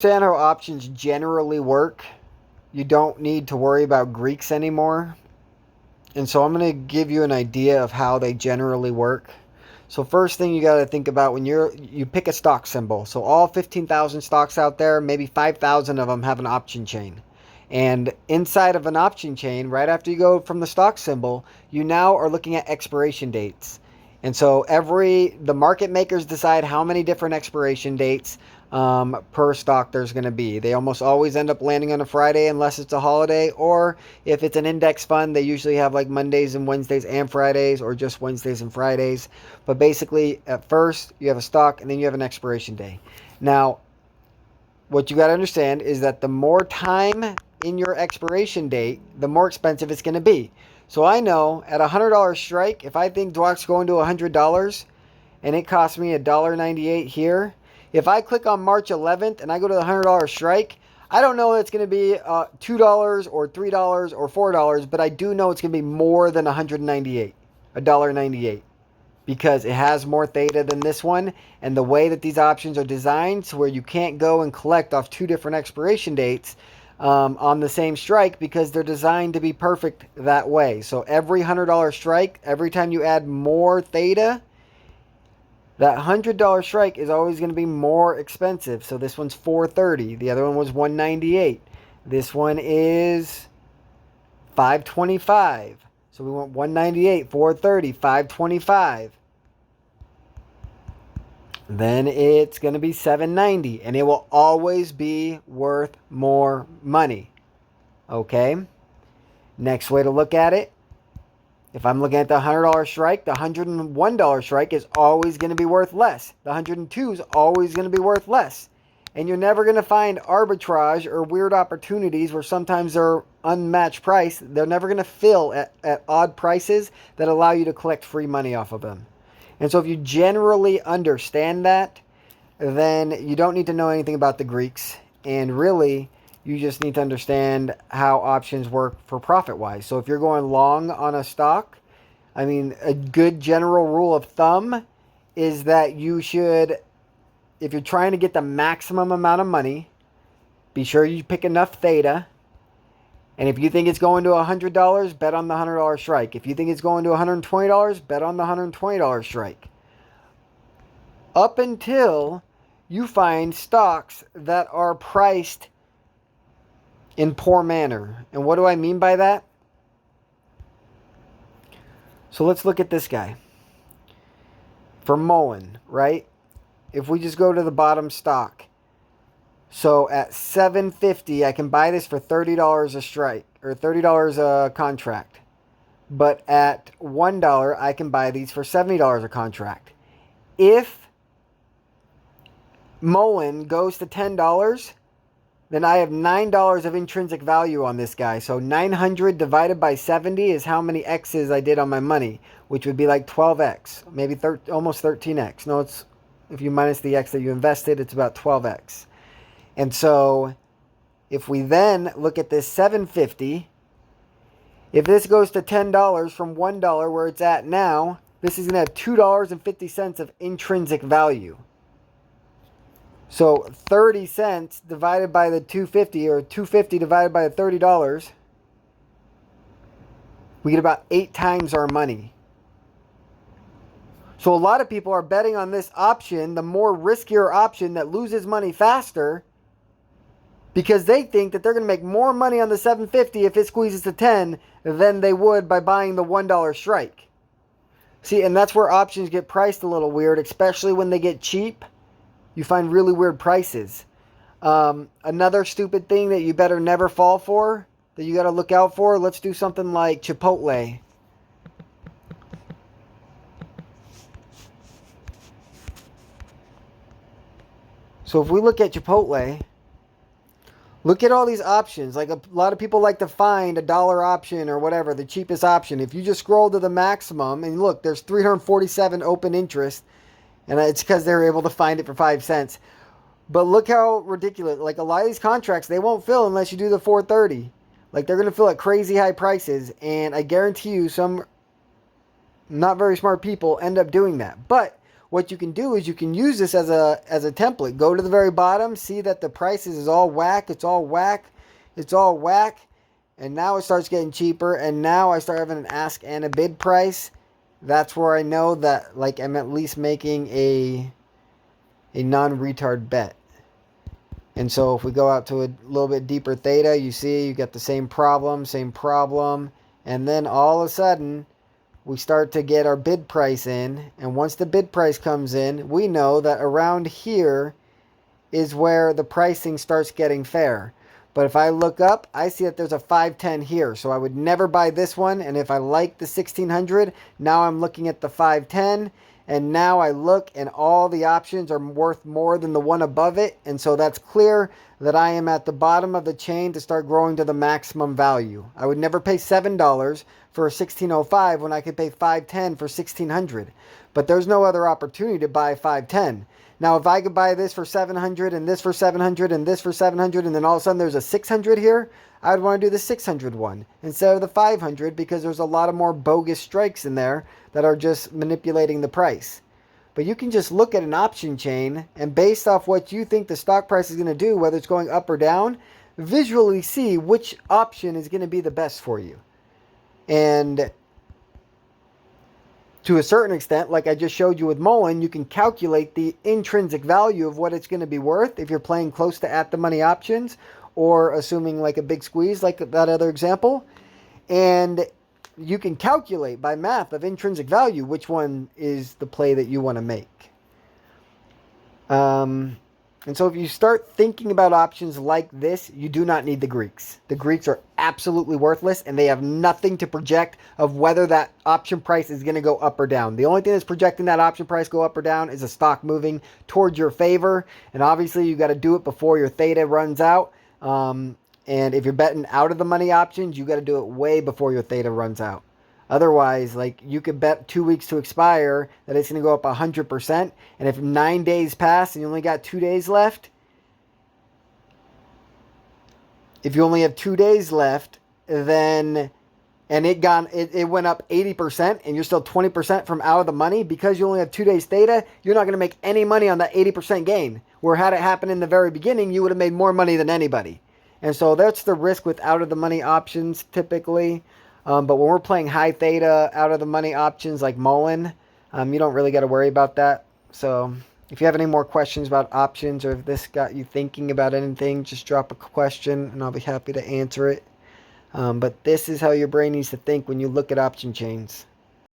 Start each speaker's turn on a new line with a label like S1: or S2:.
S1: understand how options generally work, you don't need to worry about Greeks anymore. And so I'm going to give you an idea of how they generally work. So first thing you got to think about when you pick a stock symbol. So all 15,000 stocks out there, maybe 5,000 of them have an option chain. And inside of an option chain, right after you go from the stock symbol, you now are looking at expiration dates. And so the market makers decide how many different expiration dates per stock there's going to be. They almost always end up landing on a Friday unless it's a holiday, or if it's an index fund, they usually have like Mondays and Wednesdays and Fridays, or just Wednesdays and Fridays. But basically, at first, you have a stock and then you have an expiration day. Now, what you got to understand is that the more time in your expiration date, the more expensive it's going to be. So I know at a $100 strike, if I think DWAC's going to $100 and it costs me $1.98 here, if I click on March 11th and I go to the $100 strike, I don't know it's going to be $2 or $3 or $4, but I do know it's going to be more than $1.98, because it has more theta than this one, and the way that these options are designed to where you can't go and collect off two different expiration dates on the same strike, because they're designed to be perfect that way. So every $100 strike, every time you add more theta, that $100 strike is always going to be more expensive. So this one's $4.30. The other one was $1.98. This one is $5.25. So we want $1.98, $4.30, $5.25. Then it's going to be $7.90, and it will always be worth more money. Okay? Next way to look at it, if I'm looking at the $100 strike, the $101 strike is always going to be worth less. The $102 is always going to be worth less. And you're never going to find arbitrage or weird opportunities where sometimes they're unmatched price. They're never going to fill at odd prices that allow you to collect free money off of them. And so if you generally understand that, then you don't need to know anything about the Greeks. And really, you just need to understand how options work for profit-wise. So if you're going long on a stock, I mean, a good general rule of thumb is that you should, if you're trying to get the maximum amount of money, be sure you pick enough theta. And if you think it's going to $100, bet on the $100 strike. If you think it's going to $120, bet on the $120 strike. Up until you find stocks that are priced in poor manner. And what do I mean by that? So let's look at this guy. For Mullen, right? If we just go to the bottom stock. So at $7.50, I can buy this for $30 a strike, or $30 a contract. But at $1, I can buy these for $70 a contract. If Mullen goes to $10, then I have $9 of intrinsic value on this guy. So 900 divided by 70 is how many X's I did on my money, which would be like 12X, maybe almost 13X. No, it's, if you minus the X that you invested, it's about 12X. And so if we then look at this $7.50, if this goes to $10 from $1 where it's at now, this is going to have $2.50 of intrinsic value. So 30 cents divided by the 250, or 250 divided by the $30, we get about 8 times our money. So a lot of people are betting on this option, the more riskier option that loses money faster, because they think that they're going to make more money on the $7.50 if it squeezes to 10 than they would by buying the $1 strike. See, and that's where options get priced a little weird, especially when they get cheap. You find really weird prices. Another stupid thing that you better never fall for, that you got to look out for, let's do something like Chipotle. So if we look at Chipotle, look at all these options. Like a lot of people like to find a dollar option or whatever, the cheapest option. If you just scroll to the maximum and look, there's 347 open interest. And it's because they were able to find it for 5 cents. But look how ridiculous. Like a lot of these contracts, they won't fill unless you do the 430. Like they're going to fill at crazy high prices. And I guarantee you some not very smart people end up doing that. But what you can do is you can use this as a template. Go to the very bottom, see that the prices is all whack, it's all whack, it's all whack, and now it starts getting cheaper, and now I start having an ask and a bid price. That's where I know that, like, I'm at least making a non-retard bet. And so if we go out to a little bit deeper theta, you see you get the same problem, and then all of a sudden we start to get our bid price in, and once the bid price comes in, we know that around here is where the pricing starts getting fair. But if I look up, I see that there's a 510 here, so I would never buy this one. And if I like the 1600, now I'm looking at the 510, and now I look and all the options are worth more than the one above it, and so that's clear that I am at the bottom of the chain to start growing to the maximum value. I would never pay $7 for a 1605 when I could pay 510 for 1600, but there's no other opportunity to buy 510. Now, if I could buy this for 700 and this for 700 and this for 700, and then all of a sudden there's a 600 here, I would want to do the 600 one instead of the 500, because there's a lot of more bogus strikes in there that are just manipulating the price. But you can just look at an option chain, and based off what you think the stock price is going to do, whether it's going up or down, visually see which option is going to be the best for you. And to a certain extent, like I just showed you with Mullen, you can calculate the intrinsic value of what it's going to be worth if you're playing close to at the money options, or assuming like a big squeeze like that other example. And you can calculate by math of intrinsic value which one is the play that you want to make. And so if you start thinking about options like this, you do not need the Greeks. The Greeks are absolutely worthless, and they have nothing to project of whether that option price is going to go up or down. The only thing that's projecting that option price go up or down is a stock moving towards your favor. And obviously you got to do it before your theta runs out. And if you're betting out of the money options, you got to do it way before your theta runs out. Otherwise, like, you could bet 2 weeks to expire that it's going to go up 100%. And if 9 days pass and you only got 2 days left, if you only have 2 days left, then, and it went up 80% and you're still 20% from out of the money, because you only have 2 days theta, you're not going to make any money on that 80% gain. Where had it happened in the very beginning, you would have made more money than anybody. And so that's the risk with out of the money options typically. But when we're playing high theta out of the money options like Mullen, you don't really got to worry about that. So if you have any more questions about options, or if this got you thinking about anything, just drop a question and I'll be happy to answer it. But this is how your brain needs to think when you look at option chains.